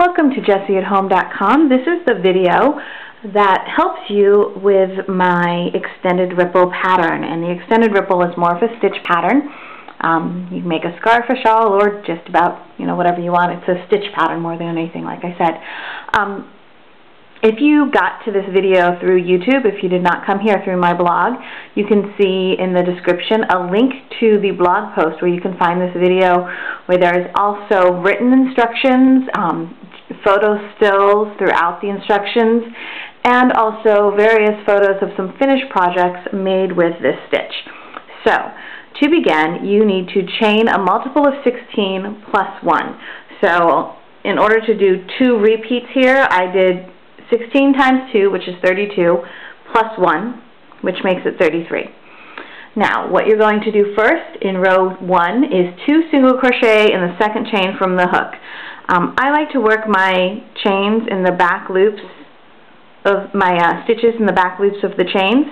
Welcome to JessieAtHome.com. This is the video that helps you with my extended ripple pattern. And the extended ripple is more of a stitch pattern. You can make a scarf, a shawl, or just about, whatever you want. It's a stitch pattern more than anything, like I said. If you got to this video through YouTube, if you did not come here through my blog, you can see in the description a link to the blog post where you can find this video, where there is also written instructions, photo stills throughout the instructions, and also various photos of some finished projects made with this stitch. So, to begin, you need to chain a multiple of 16 plus 1. So, in order to do 2 repeats here, I did 16 times 2, which is 32, plus 1, which makes it 33. Now, what you're going to do first in row 1 is 2 single crochet in the second chain from the hook. I like to work my chains in the back loops of my stitches in the back loops of the chains.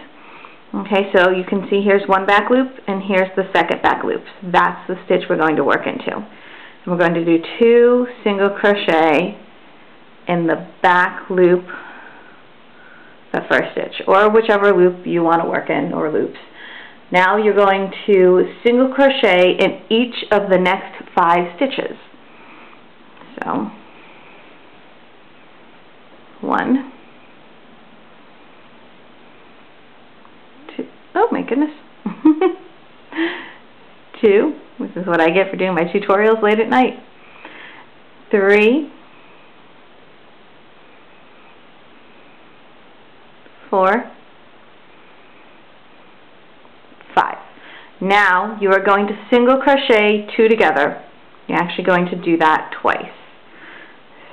Okay, so you can see here's one back loop and here's the second back loop. That's the stitch we're going to work into. And we're going to do 2 single crochet in the back loop, the first stitch, or whichever loop you want to work in, or loops. Now you're going to single crochet in each of the next 5 stitches. So, 1, 2, oh my goodness, 2, this is what I get for doing my tutorials late at night, 3, 4, 5. Now you are going to single crochet 2 together. You're actually going to do that twice.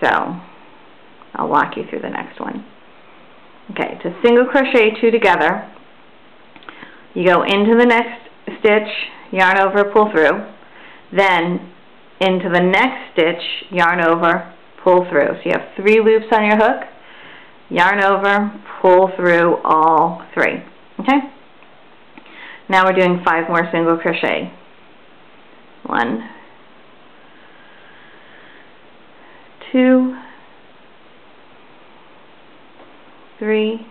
So I'll walk you through the next one. Okay, to single crochet 2 together, you go into the next stitch, yarn over, pull through, then into the next stitch, yarn over, pull through. So you have 3 loops on your hook, yarn over, pull through all 3. Okay? Now we're doing 5 more single crochet. 1, 2, 3,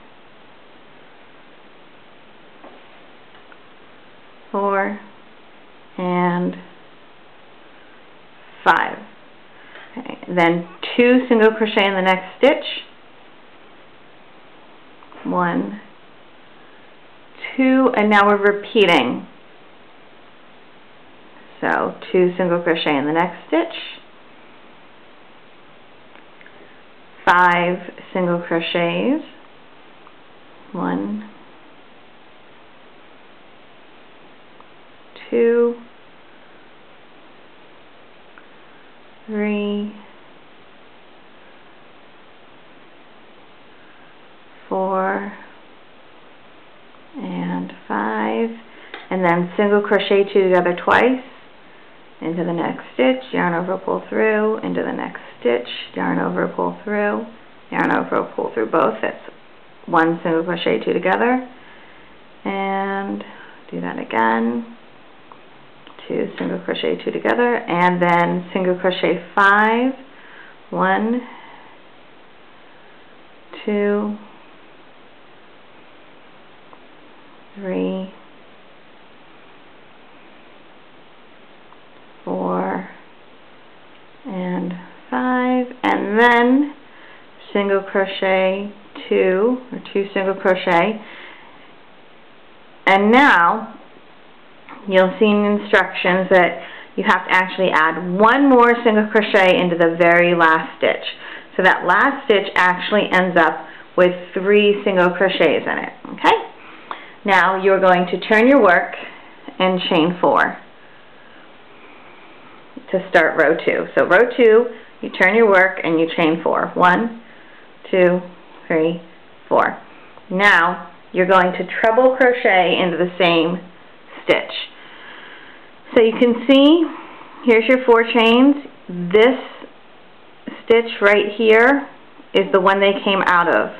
4, and 5. Okay. Then 2 single crochet in the next stitch. 1, 2, and now we're repeating. So 2 single crochet in the next stitch, 5 single crochets, 1, 2, 3, 4, and 5, and then single crochet 2 together twice, into the next stitch, yarn over, pull through, into the next stitch, yarn over, pull through, yarn over, pull through both. That's 1 single crochet 2 together, and do that again, 2 single crochet 2 together, and then single crochet 5, 1, 2, 3, 4, and 5, and then single crochet 2, or 2 single crochet, and now you'll see in instructions that you have to actually add 1 more single crochet into the very last stitch. So that last stitch actually ends up with 3 single crochets in it. Okay? Now you're going to turn your work and chain 4 to start row 2. So row 2, you turn your work and you chain 4. 1, 2, 3, 4. Now you're going to treble crochet into the same stitch. So you can see, here's your 4 chains. This stitch right here is the one they came out of.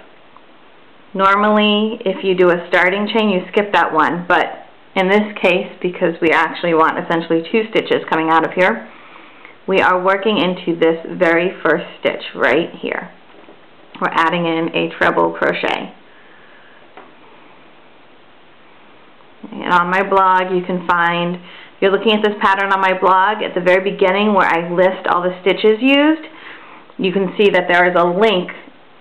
Normally, if you do a starting chain, you skip that one, but in this case, because we actually want essentially 2 stitches coming out of here, we are working into this very first stitch right here. We're adding in a treble crochet. And on my blog you can find, if you're looking at this pattern on my blog, at the very beginning where I list all the stitches used, you can see that there is a link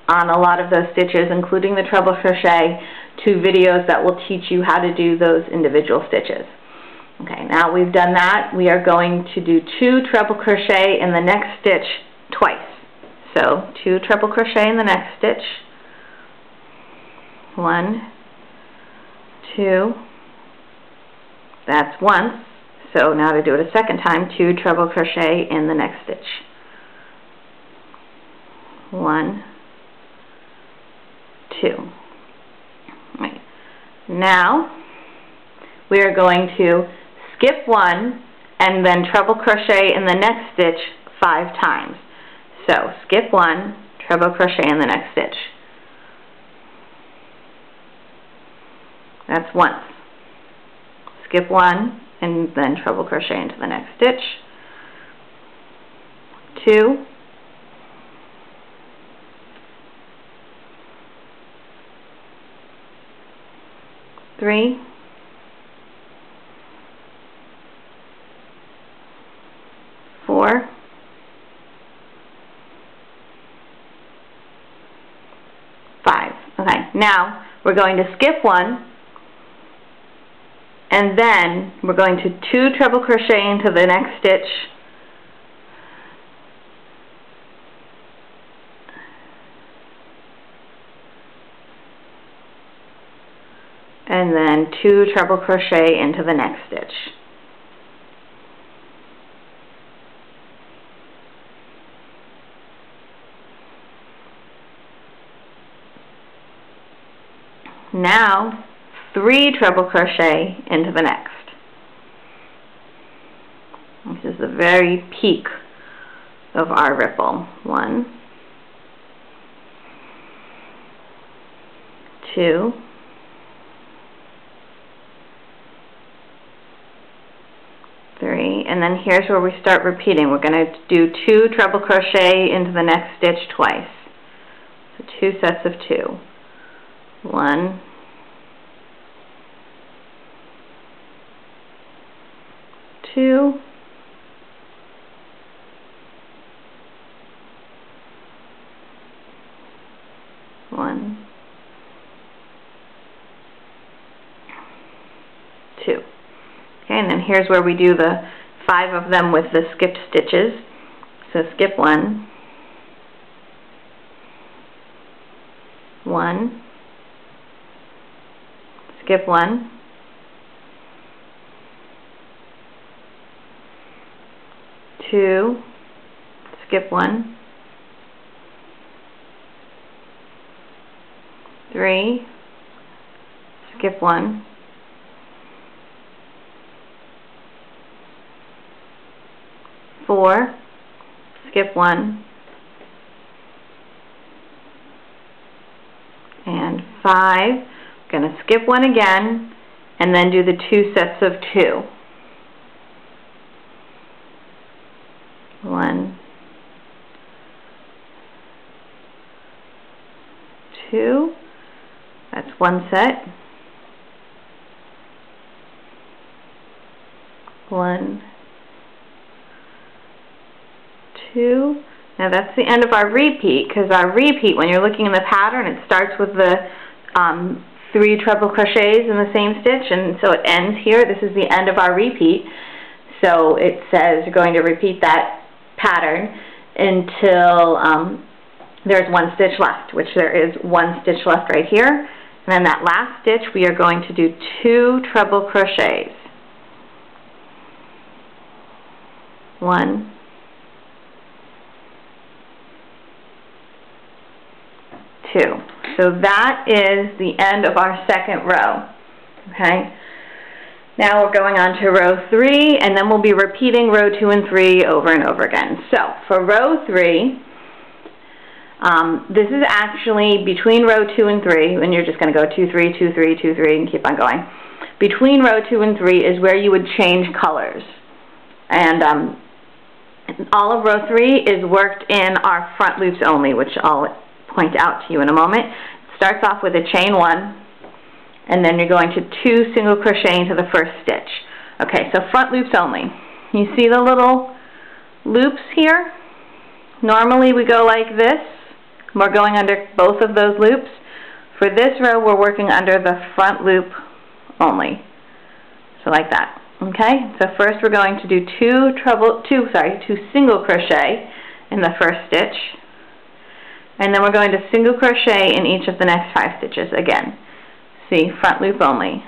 on a lot of those stitches, including the treble crochet, to videos that will teach you how to do those individual stitches. Okay, now we've done that, we are going to do 2 treble crochet in the next stitch twice. So 2 treble crochet in the next stitch. 1, 2, that's once. So now to do it a second time, 2 treble crochet in the next stitch. 1, 2. Right. Now we are going to skip 1 and then treble crochet in the next stitch 5 times. So skip 1, treble crochet in the next stitch. That's once. Skip 1 and then treble crochet into the next stitch. 2, 3, 4, 5. Okay, now we're going to skip 1 and then we're going to 2 treble crochet into the next stitch, and then 2 treble crochet into the next stitch. Now 3 treble crochet into the next. This is the very peak of our ripple. 1, 2, 3, and then here's where we start repeating. We're going to do 2 treble crochet into the next stitch twice. So 2 sets of 2. 1, 2, 1, 2. Okay, and then here's where we do the 5 of them with the skipped stitches. So skip 1, 1, skip 1, 2, skip 1, 3, skip 1, 4, skip 1, and 5. We're going to skip 1 again and then do the 2 sets of 2. 1, 2, that's 1 set. 1, 2. Now that's the end of our repeat, because our repeat, when you're looking in the pattern, it starts with the 3 treble crochets in the same stitch, and so it ends here. This is the end of our repeat. So it says you're going to repeat that pattern until there's 1 stitch left, which there is 1 stitch left right here. And then that last stitch we are going to do 2 treble crochets. 1, 2. So that is the end of our second row. Okay. Now we're going on to row 3, and then we'll be repeating row 2 and 3 over and over again. So for row 3, this is actually between row 2 and 3, and you're just going to go 2, 3, 2, 3, 2, 3, and keep on going. Between row 2 and 3 is where you would change colors. And All of row 3 is worked in our front loops only, which I'll point out to you in a moment. It starts off with a chain 1, and then you're going to 2 single crochet into the first stitch. Okay, so front loops only. You see the little loops here? Normally we go like this. We're going under both of those loops. For this row, we're working under the front loop only. So like that. Okay, so first we're going to do two single crochet in the first stitch, and then we're going to single crochet in each of the next 5 stitches again. See, front loop only.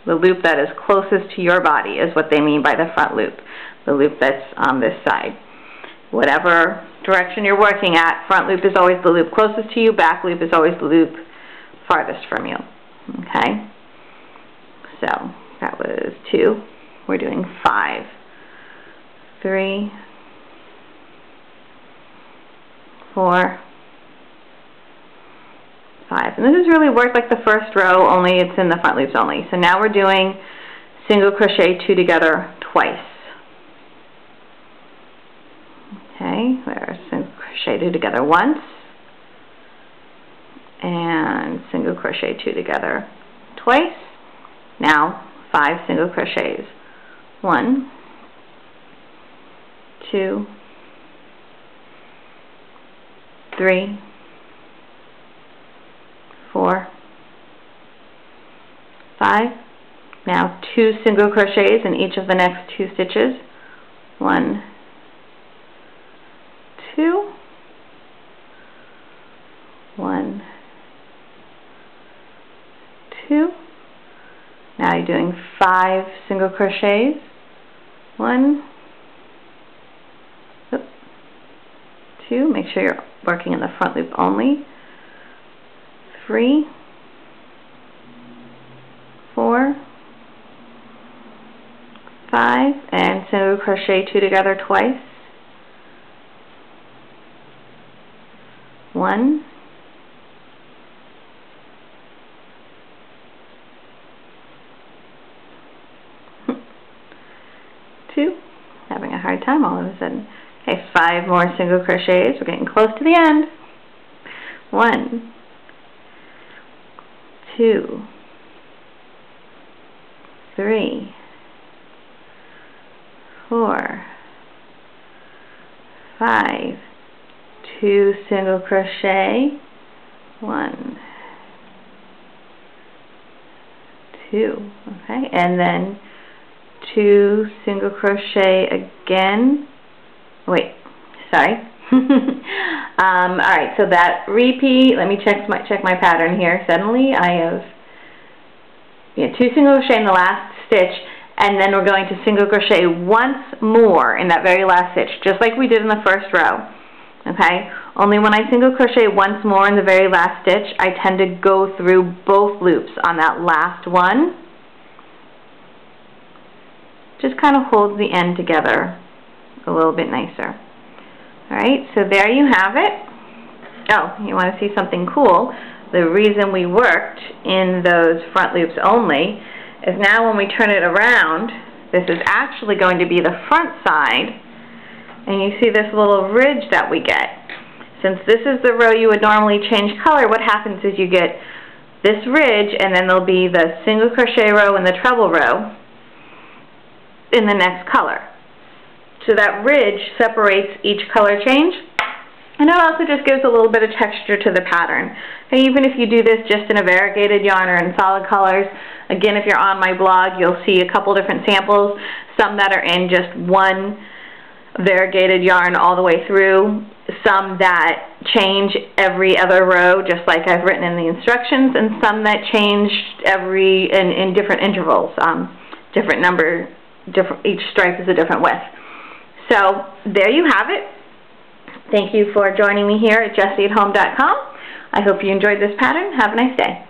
The loop that is closest to your body is what they mean by the front loop, the loop that's on this side. Whatever direction you're working at, front loop is always the loop closest to you, back loop is always the loop farthest from you. Okay, so that was 2. We're doing 5. 3, 4, 5. And this has really worked like the first row, only it's in the front loops only. So now we're doing single crochet 2 together twice. Okay, there's single crochet 2 together once, and single crochet 2 together twice. Now 5 single crochets. 1, 2, 3, 4, 5. Now 2 single crochets in each of the next 2 stitches. 1, 2, 1, 2. Now you're doing 5 single crochets. 1, 2. Make sure you're working in the front loop only. 3, 4, 5, and single crochet 2 together twice. 1, 2. Having a hard time all of a sudden. Okay, 5 more single crochets. We're getting close to the end. 1, 2, 3, 4, 5. 2 single crochet. 1, 2. Okay, and then 2 single crochet again. Wait, sorry. Alright, so that repeat, let me check my pattern here. Suddenly I have 2 single crochet in the last stitch, and then we're going to single crochet once more in that very last stitch, just like we did in the first row. Okay, only when I single crochet once more in the very last stitch, I tend to go through both loops on that last one. Just kind of holds the end together a little bit nicer. Alright, so there you have it. Oh, you want to see something cool? The reason we worked in those front loops only is now when we turn it around, this is actually going to be the front side, and you see this little ridge that we get. Since this is the row you would normally change color, what happens is you get this ridge, and then there'll be the single crochet row and the treble row in the next color. So that ridge separates each color change, and it also just gives a little bit of texture to the pattern. And even if you do this just in a variegated yarn or in solid colors, again, if you're on my blog, you'll see a couple different samples, some that are in just one variegated yarn all the way through, some that change every other row, just like I've written in the instructions, and some that change in different intervals, different number, each stripe is a different width. So there you have it. Thank you for joining me here at JessieAtHome.com. I hope you enjoyed this pattern. Have a nice day.